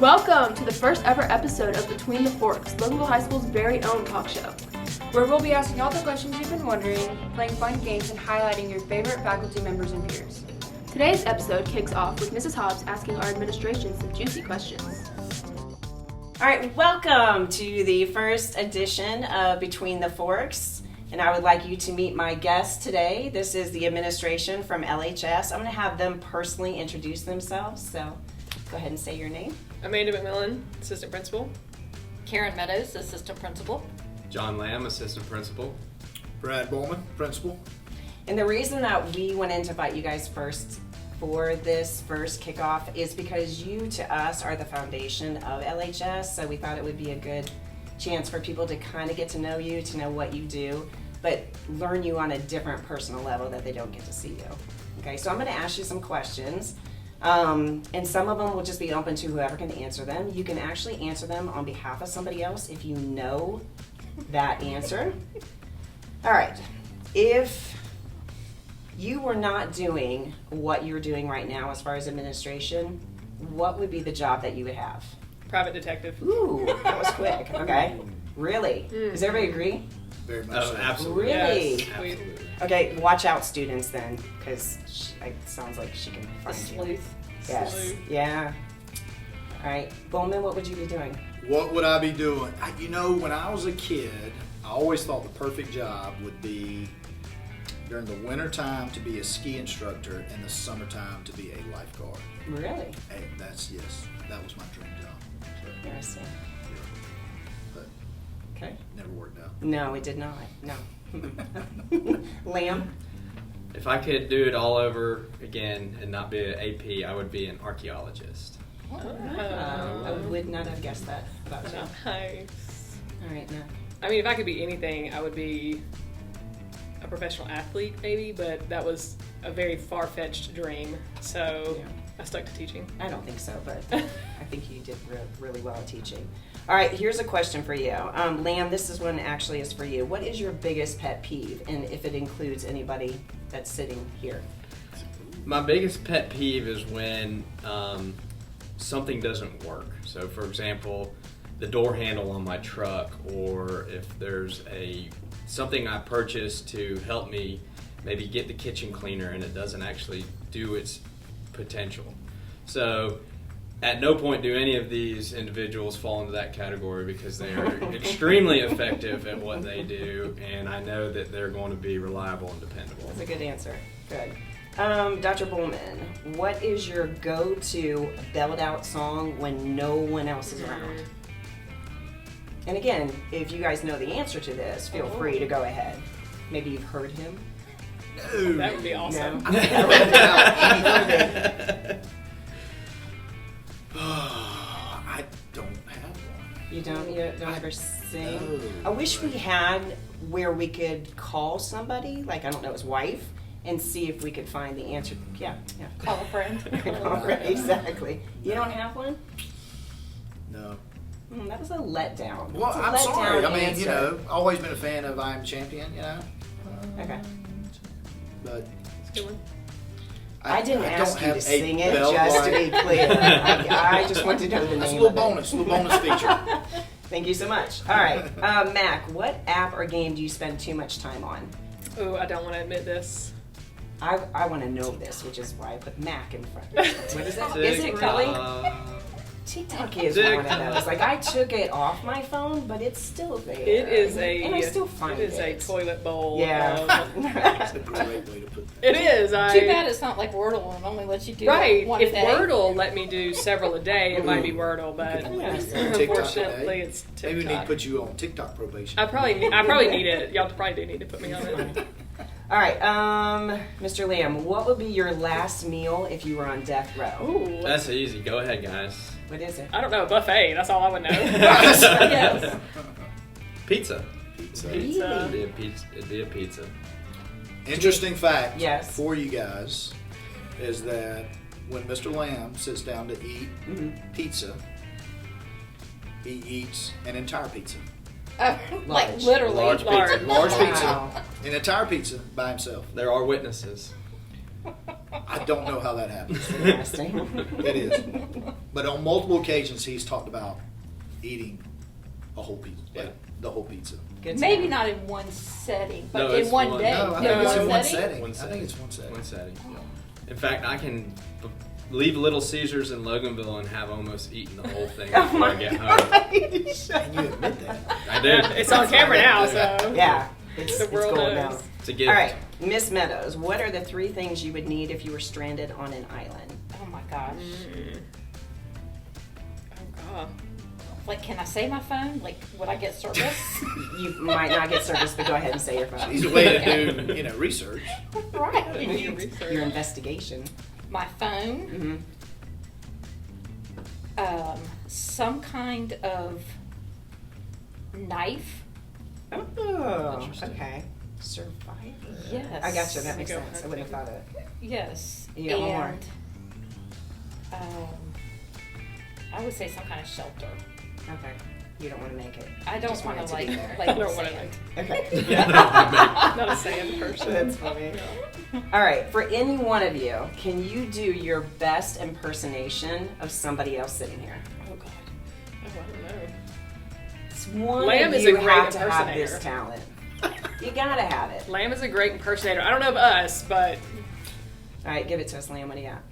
Welcome to the first ever episode of Between the Forks, Loganville High School's very own talk show. Where we'll be asking all the questions you've been wondering, playing fun games, and highlighting your favorite faculty members and peers. Today's episode kicks off with Mrs. Hobbs asking our administration some juicy questions. All right, welcome to the first edition of Between the Forks, and I would like you to meet my guest today. This is the administration from LHS. I'm going to have them personally introduce themselves, so go ahead and say your name. Amanda McMillan, Assistant Principal. Karen Meadows, Assistant Principal. John Lamb, Assistant Principal. Brad Bowman, Principal. And the reason that we wanted to invite you guys first for this first kickoff is because you, to us, are the foundation of LHS, so we thought it would be a good chance for people to kind of get to know you, to know what you do, but learn you on a different personal level that they don't get to see you. Okay, so I'm going to ask you some questions. And some of them will just be open to whoever can answer them. You can actually answer them on behalf of somebody else if you know that answer. All right. If you were not doing what you're doing right now as far as administration, what would be the job that you would have? Private detective. Ooh, that was quick. Okay. Really? Does everybody agree? Very much so. Absolutely. Really? Yes. Absolutely. Okay, watch out, students, then, because it sounds like she can The find you. sleuth. Yes. Sleuth. Yeah. All right. Bowman, what would you be doing? What would I be doing? When I was a kid, I always thought the perfect job would be during the winter time to be a ski instructor and the summertime to be a lifeguard. Really? Hey, that was my dream job. So, Interesting. but Okay. never worked out. No, it did not. No. Lamb? If I could do it all over again and not be an AP, I would be an archaeologist. I would not have guessed that about you. Nice. All right, Mac. I mean, if I could be anything, I would be a professional athlete, maybe, but that was a very far-fetched dream, so Yeah. I stuck to teaching. I don't think so, but I think you did really well at teaching. All right, here's a question for you. Lamb, this is one actually is for you. What is your biggest pet peeve, and if it includes anybody that's sitting here? My biggest pet peeve is when something doesn't work. So, for example, the door handle on my truck, or if there's something I purchased to help me maybe get the kitchen cleaner and it doesn't actually do its potential. So at no point do any of these individuals fall into that category because they are extremely effective at what they do, and I know that they're going to be reliable and dependable. That's a good answer. Good. Dr. Bowman, what is your go-to belled out song when no one else is around? And again, if you guys know the answer to this, feel free to go ahead. Maybe you've heard him. No. That would be awesome. No? I don't have one. You don't ever sing? No. I wish we had where we could call somebody, like, I don't know, his wife, and see if we could find the answer. Yeah. Call a friend. Exactly. You don't have one? No. That was a letdown. Well, It's a I'm letdown sorry. I mean, answer. always been a fan of I'm Champion, Okay. but That's a good one. I didn't ask don't you have to a sing it, bell just to line. be clear. I just wanted to know the name That's a of little it. bonus feature. Thank you so much. All right, Mac, what app or game do you spend too much time on? Oh, I don't want to admit this. I want to know this, which is why I put Mac in front. What is it? Is it Kelly? TikTok is one of those. Like, I took it off my phone, but it's still there. It is and I still find it is a toilet bowl. Yeah. That's a great way to put that. It is. Too bad it's not like Wordle and only lets you do Right. one If a day. Wordle let me do several a day, it might be Wordle, but TikTok unfortunately today. it's TikTok. Maybe we need to put you on TikTok probation. I probably need it. Y'all probably do need to put me on it. All right, Mr. Lamb, what would be your last meal if you were on death row? Ooh. That's easy. Go ahead, guys. What is it? I don't know, buffet. That's all I would know. Yes. Pizza. Really? It'd be a pizza. Interesting fact Yes. for you guys is that when Mr. Lamb sits down to eat pizza, he eats an entire pizza. Like Large. literally. Large pizza. Large Wow. pizza. An entire pizza by himself. There are witnesses. I don't know how that happens. Interesting. It is. But on multiple occasions, he's talked about eating a whole pizza, like the whole pizza. Good to Maybe know. not in one setting, but No, in it's one one- day. No, I No, think it's in one setting? setting. One I setting. think it's one setting. One setting. Oh. In fact, I can leave Little Caesars in Loganville and have almost eaten the whole thing Oh before my I get home. And you admit that. I did. It's on camera now, so Yeah, it's The world going knows. now. It's a gift. All right, Miss Meadows, what are the 3 things you would need if you were stranded on an island? Oh my gosh. Oh god. Like, can I say my phone? Like, would I get service? You might not get service, but go ahead and say your phone. She's a way to do, research. Right. Your investigation. My phone. Mm-hmm. Some kind of knife. Oh, Interesting. okay. Survivor. Yes. I got you. That makes Go sense. I wouldn't have thought of it. Yes. You got one more. And I would say some kind of shelter. Okay. You don't want to make it. I don't Just want want to it to be like there. like I don't want to sand. Okay. Not a sand person. That's funny. All right. For any one of you, can you do your best impersonation of somebody else sitting here? Oh god. Oh, I don't know. It's one Lamb of is you a great have to have impersonator. this talent. You gotta have it. Lamb is a great impersonator. I don't know of us, but All right, give it to us, Lamb. What do you got?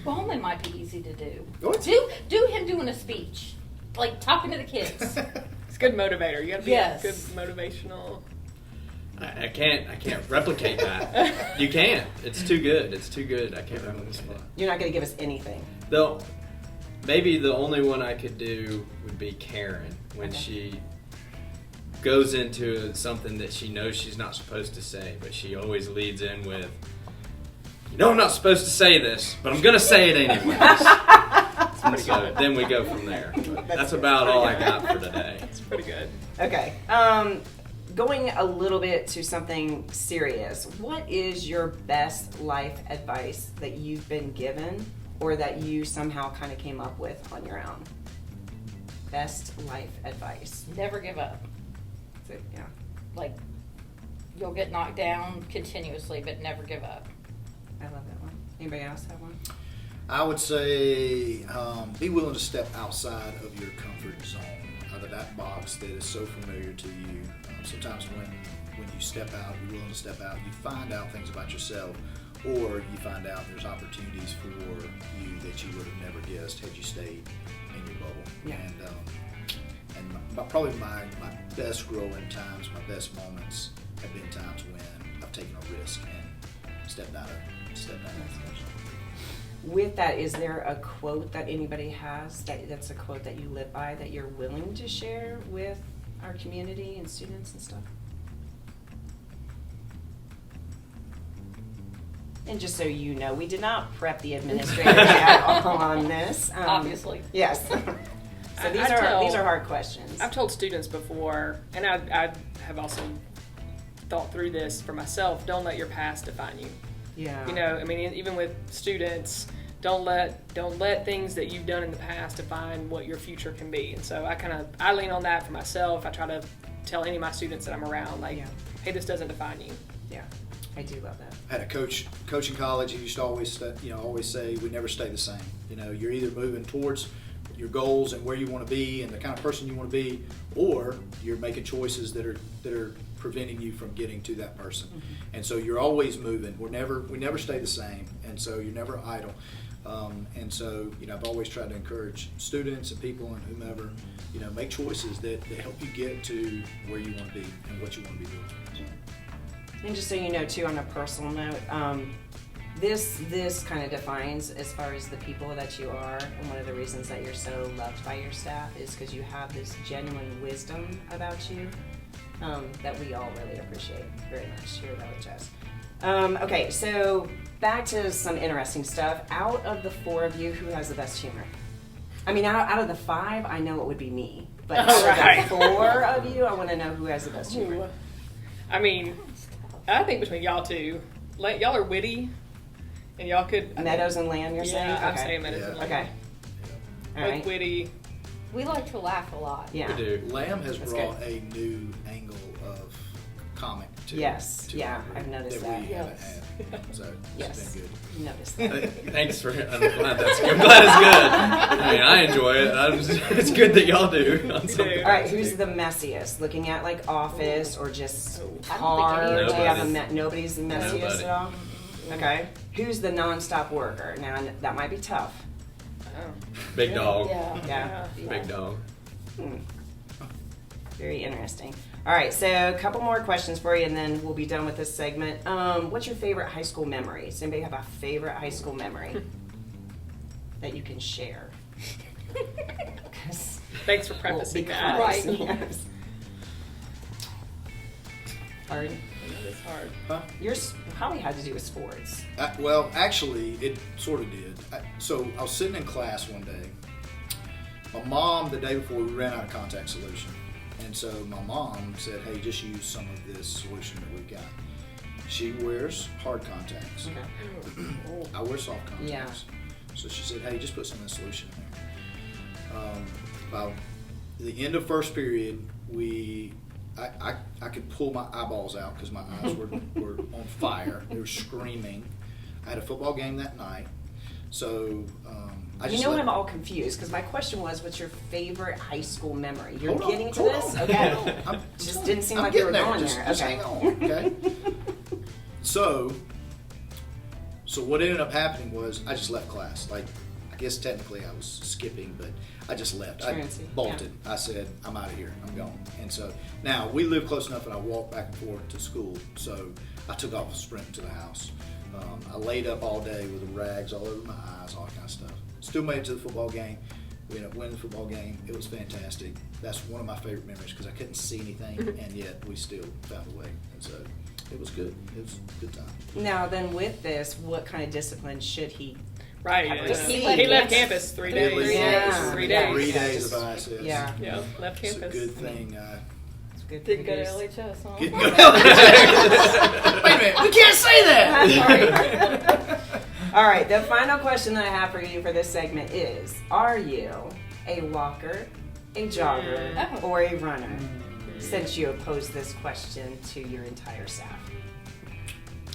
Bowling might be easy to do. What? Do him doing a speech, like talking to the kids. it's a good motivator. You gotta be Yes. a good motivational. I can't replicate that. You can't. It's too good. It's too good. I can't replicate it. You're not gonna give us anything. Though, maybe the only one I could do would be Karen when Okay. she goes into something that she knows she's not supposed to say, but she always leads in with, "You know I'm not supposed to say this, but I'm gonna say it anyways." And so then we go from there. That's about all I got for today. It's pretty good. Okay. Going a little bit to something serious. What is your best life advice that you've been given or that you somehow kind of came up with on your own? Best life advice. Never give up. So, yeah. Like, you'll get knocked down continuously, but never give up. I love that one. Anybody else have one? I would say be willing to step outside of your comfort zone, out of that box that is so familiar to you. Sometimes when you step out, you're willing to step out, you find out things about yourself, or you find out there's opportunities for you that you would have never guessed had you stayed in your bubble. Yeah. And probably my best growing times, my best moments have been times when I've taken a risk and stepped out of that situation. With that, is there a quote that anybody has that's a quote that you live by that you're willing to share with our community and students and stuff? And just so you know, we did not prep the administrator at all on this. Obviously. Yes. So these are hard questions. I've told students before, and I have also thought through this for myself. Don't let your past define you. Yeah. You know, I mean, even with students, don't let things that you've done in the past define what your future can be. And so I lean on that for myself. I try to tell any of my students that I'm around, like, Yeah. hey, this doesn't define you. Yeah. I do love that. I had a coach in college. He used to always say, we never stay the same. You know, you're either moving towards your goals and where you want to be and the kind of person you want to be, or you're making choices that are preventing you from getting to that person. Mm-hmm. And so you're always moving. We never stay the same, and so you're never idle. And so, I've always tried to encourage students and people and whomever, make choices that help you get to where you want to be and what you want to be doing. And just so you know, too, on a personal note, this kind of defines as far as the people that you are, and one of the reasons that you're so loved by your staff is because you have this genuine wisdom about you that we all really appreciate very much here at LHS. Okay, so back to some interesting stuff. Out of the 4 of you, who has the best humor? I mean, out of the 5, I know it would be me. But out of the 4 of you, I want to know who has the best humor. Ooh. I mean, I think between y'all two, y'all are witty, and y'all could. Meadows and Lamb, you're saying? Yeah, I'm Okay. saying Meadows and Lamb. Okay. All Both right. witty. We like to laugh a lot. Yeah. We do. Lamb has That's brought a new angle of comic too. Yes, too, yeah, I've noticed that. we haven't had. So Yes. it's been good. You noticed that. Thanks for. I'm glad that's good. I'm glad it's good. I mean, I enjoy it. It's good that y'all do. On something. All right, who's the messiest? Looking at like office or just I don't think car? any Do of you have a Nobody. nobody's the messiest Nobody. at all? Okay. Who's the nonstop worker? Now that might be tough. Big dog. Yeah. Big dog. Very interesting. All right, so a couple more questions for you, and then we'll be done with this segment. What's your favorite high school memory? Does anybody have a favorite high school memory that you can share? 'Cause- Thanks for prefacing that. because- Right. Yes. Pardon? It's hard. Huh? Yours probably had to do with sports. Well, actually, it sort of did. So I was sitting in class one day. My mom, the day before, we ran out of contact solution. And so my mom said, hey, just use some of this solution that we've got. She wears hard contacts. I wear soft contacts. So she said, hey, just put some of this solution in there. By the end of first period, I could pull my eyeballs out because my eyes were on fire. They were screaming. I had a football game that night. So I just I'm all confused because my question was, what's your favorite high school memory? You're Hold on, getting to hold this? on, Okay. hold on. I'm Just didn't seem I'm like you were getting going Just, there. just Okay. hang on, okay? So what ended up happening was I just left class. Like, I guess technically I was skipping, but I just left. I Truancy, bolted. I said, I'm out of here. I'm gone. And so now we live close enough and I walk back and forth to school. So I took off sprinting to the house. I laid up all day with the rags all over my eyes, all that kind of stuff. Still made it to the football game. We ended up winning the football game. It was fantastic. That's one of my favorite memories because I couldn't see anything, and yet we still found a way. And so it was good. It was a good time. Now, then with this, what kind of discipline should he? Right. Have yeah. received. He left campus 3 days. Yeah. 3 Yeah. days. 3 Yeah, days just- of ISS. Yeah. Yeah, left It's campus. a good thing. It's a good Didn't go to thing LHS, huh? Wait a minute. We can't say that. All right, the final question that I have for you for this segment is, are you a walker, a jogger, Oh. or a runner? Since you have posed this question to your entire staff.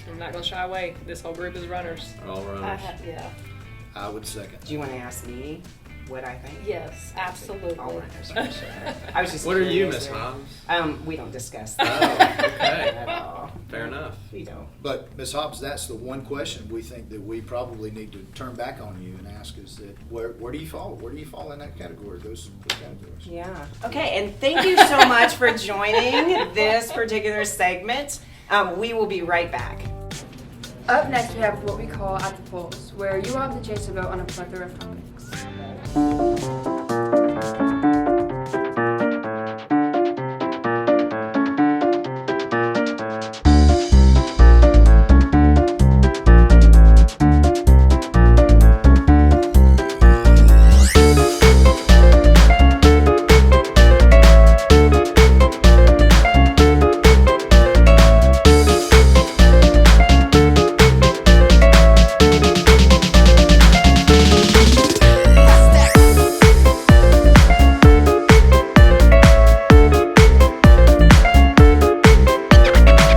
I'm not going to shy away. This whole group is runners. All runners. Yeah. I would second. Do you want to ask me what I think? Yes, absolutely. All runners, for sure. I was just What are you, curious Miss there. Hobbs? We don't discuss Oh, that okay. at all. Fair enough. We don't. But Ms. Hobbs, that's the one question we think that we probably need to turn back on you and ask is that where do you fall? Where do you fall in that category? Those categories. Yeah. Okay, and thank you so much for joining this particular segment. We will be right back. Up next, we have what we call At the Polls, where you will have the chance to vote on a plethora of topics.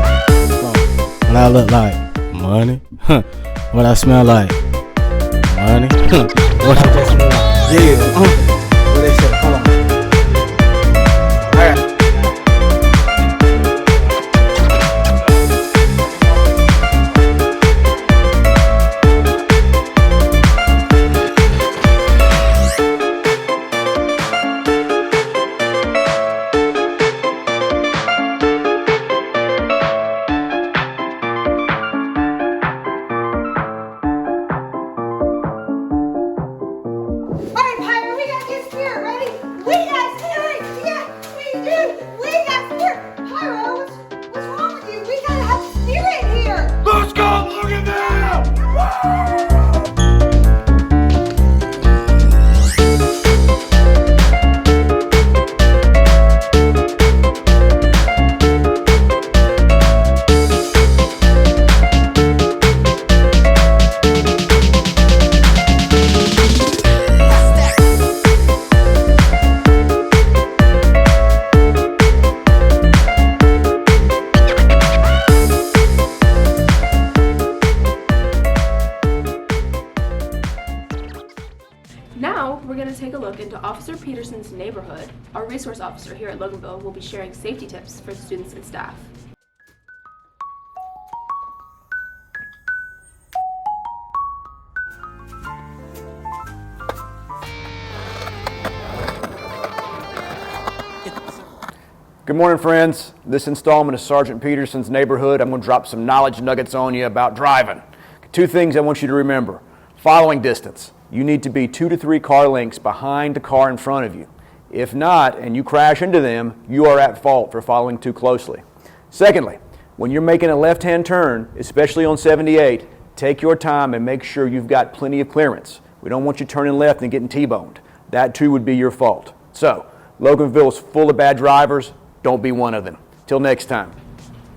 What I look like? Money. Huh. What I smell like? Money. Huh. What I just smell like? Yeah. What they say? Hold on. Alright. All right, Pyro, we got Now, we're going to take a look into Officer Peterson's neighborhood. Our resource officer here at Loganville will be sharing safety tips for students and staff. Good morning, friends. This installment of Sergeant Peterson's Neighborhood, I'm going to drop some knowledge nuggets on you about driving. 2 things I want you to remember. Following distance. You need to be 2 to 3 car lengths behind the car in front of you. If not, and you crash into them, you are at fault for following too closely. Secondly, when you're making a left-hand turn, especially on 78, take your time and make sure you've got plenty of clearance. We don't want you turning left and getting T-boned. That too would be your fault. So, Loganville is full of bad drivers. Don't be one of them. Till next time.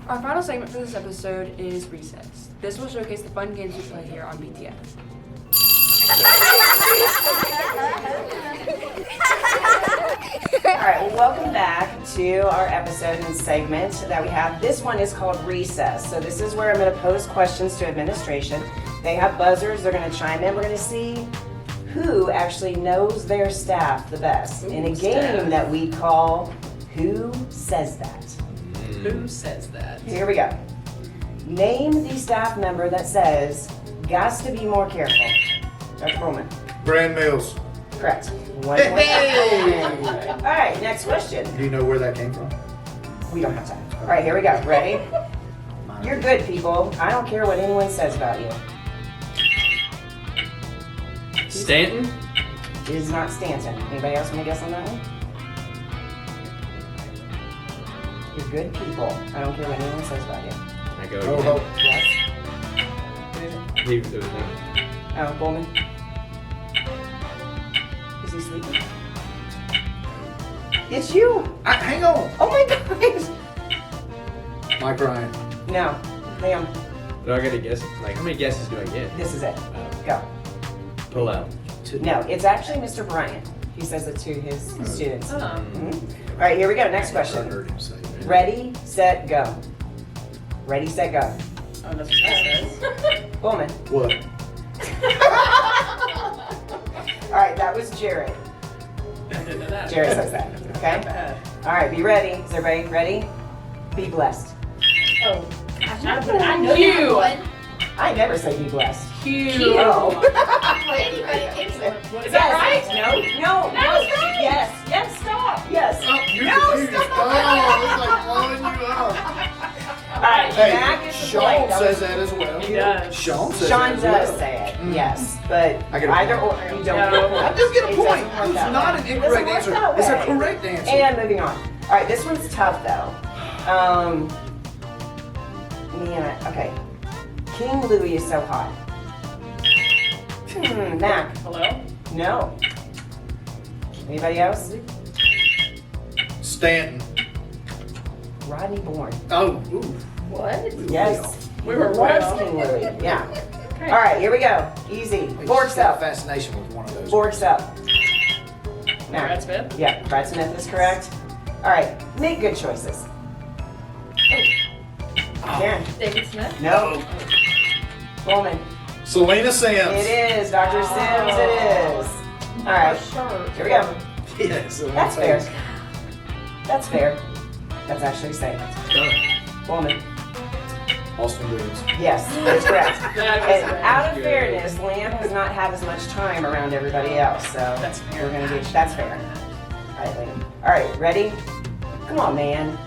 Our final segment for this episode is Recess. This will showcase the fun games we play here on BTF. All right, well, welcome back to our episode and segment that we have. This one is called Recess. So this is where I'm going to pose questions to administration. They have buzzers. They're going to chime in. We're going to see who actually knows their staff the best in a game that we call Who Says That? Who says that? Here we go. Name the staff member that says, "Gots to be more careful." Dr. Pullman. Brand Mills. Correct. One more time. All right, next question. Do you know where that came from? We don't have time. All right, here we go. Ready? You're good, people. I don't care what anyone says about you. Stanton? It is not Stanton. Anybody else want to guess on that one? You're good people. I don't care what anyone says about you. I go Oh, again. Yes. Who is it? It was him. Oh, Bowman. Is he sleeping? It's you. hang on. Oh my gosh. Mike Ryan. No. Liam. Do I get a guess? Like, how many guesses do I get? This is it. Go. Pull out. No, it's actually Mr. Bryant. He says it to his students. Oh. Mhm. All right, here we go. Next I question. heard him say that. Ready, set, go. Ready, set, go. Oh, that's what that says. Bowman. What? All right, that was Jared. I didn't know that. Jared says that. Okay. Bad. All right, be ready. Is everybody ready? Be blessed. Oh, I know You. that I never say be blessed. Cute. Oh. one. Anybody Is that right? No. Yes. Stop. Yes. All right. Mac Hey, is the Sean point. That says was- that as well. He does. Sean says Sean that as does well. say it. Mm. Yes, but I get a either point. or you don't No. get a point. I do get a It point. doesn't work It's that not way. an It incorrect doesn't work answer. that It's a way. correct answer. And moving on. All right, this one's tough though. Okay. King Louis is so hot. Mac. Hello? No. Anybody else? Stanton. Rodney Bourne. Oh, ooh. What? Yes. We were Loves way off. King Louis. Yeah. All right, here we go. Easy. Forks Got up. fascination with one of those. Forks up. Brad Mac. Smith? Yeah, Brad Smith is correct. All right, make good choices. Karen. David Smith? No. Bowman. Selena Sims. It is. Dr. Sims, it is. All right, Sure. here we go. Yes. That's fair. That's fair. That's actually safe. Bowman. Austin Williams. Yes, that's correct. That was And good. out of fairness, Lamb has not had as much time around everybody else, so That's fair. we're gonna do. That's fair. All right, Liam. All right, ready? Come on, man.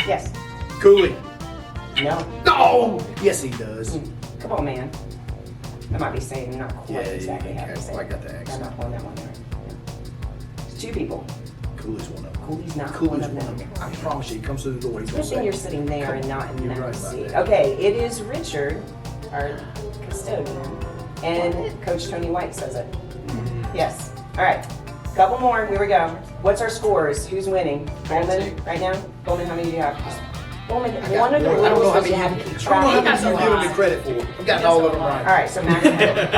Yes. Cooley. No. No. Yes, he does. Come on, man. I might be saying not quite Yeah, exactly how to say I it. got the I'm accent. not pulling that one there. Yeah. It's 2 people. Cooley's one of them. Cooley's not Cooley's one of one of them. them. I promise you, he comes through the door. He's Good gonna thing say, you're sitting there and not in You're that right about seat. that. Okay, it is Richard, our custodian, and Coach Tony White says it. Yes. All right. Couple more. Here we go. What's our scores? Who's winning? Bowman right now? Bowman, how many do you have? Bowman, one of the I don't know rules how is you many have to keep I track don't know of how your many you're giving me scores. credit for. I've gotten all of them All right. right, so Max. All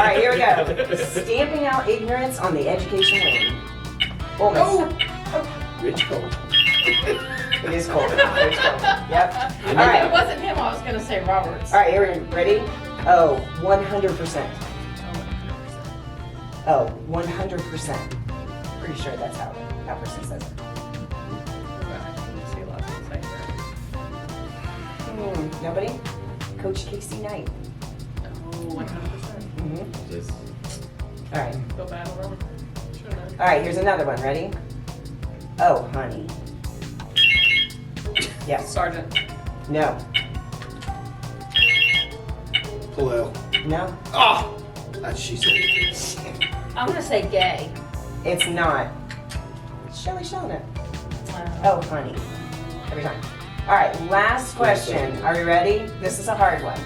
right, here we go. Stamping out ignorance on the education lane. Bowman. Oh. Rich Cole. It is cold. It is cold. Yep. All If it right. wasn't him, I was gonna say Roberts. All right, here we go. Ready? Oh, 100%. Oh, 100%. Pretty sure that's how that person says it. See a lot of people say that. Nobody? Coach Casey Knight. Oh, 100%. All right. Feel bad on them. Should have known. All right, here's another one. Ready? Oh, honey. Yes. Sergeant. No. Hello. No. Oh! She said it. I'm gonna say gay. It's not. It's Shelly Shellner. Oh, honey. Every time. All right, last question. Are you ready? This is a hard one.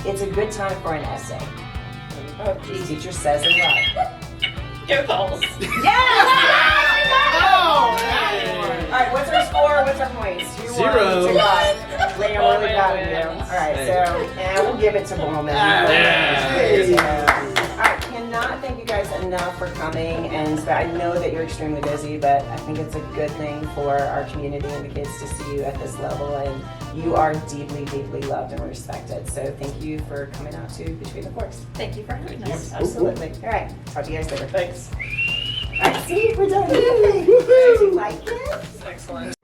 It's a good time for an essay. Oh, The geez. teacher says it right. Go Bulls. Yes! Oh! All right, what's our score? What's our points? You 0. won. To God. Lee, I'm Oh, really man, proud of you. man. All right, so, and we'll give it to Bowman. Yeah. All right, cannot thank you guys enough for coming, and I know that you're extremely busy, but I think it's a good thing for our community and the kids to see you at this level, and you are deeply, deeply loved and respected. So thank you for coming out to Between the Courts. Thank you for having us. Absolutely. All right, talk to you guys later. Thanks. All right, see, we're done. Did you like it? Excellent.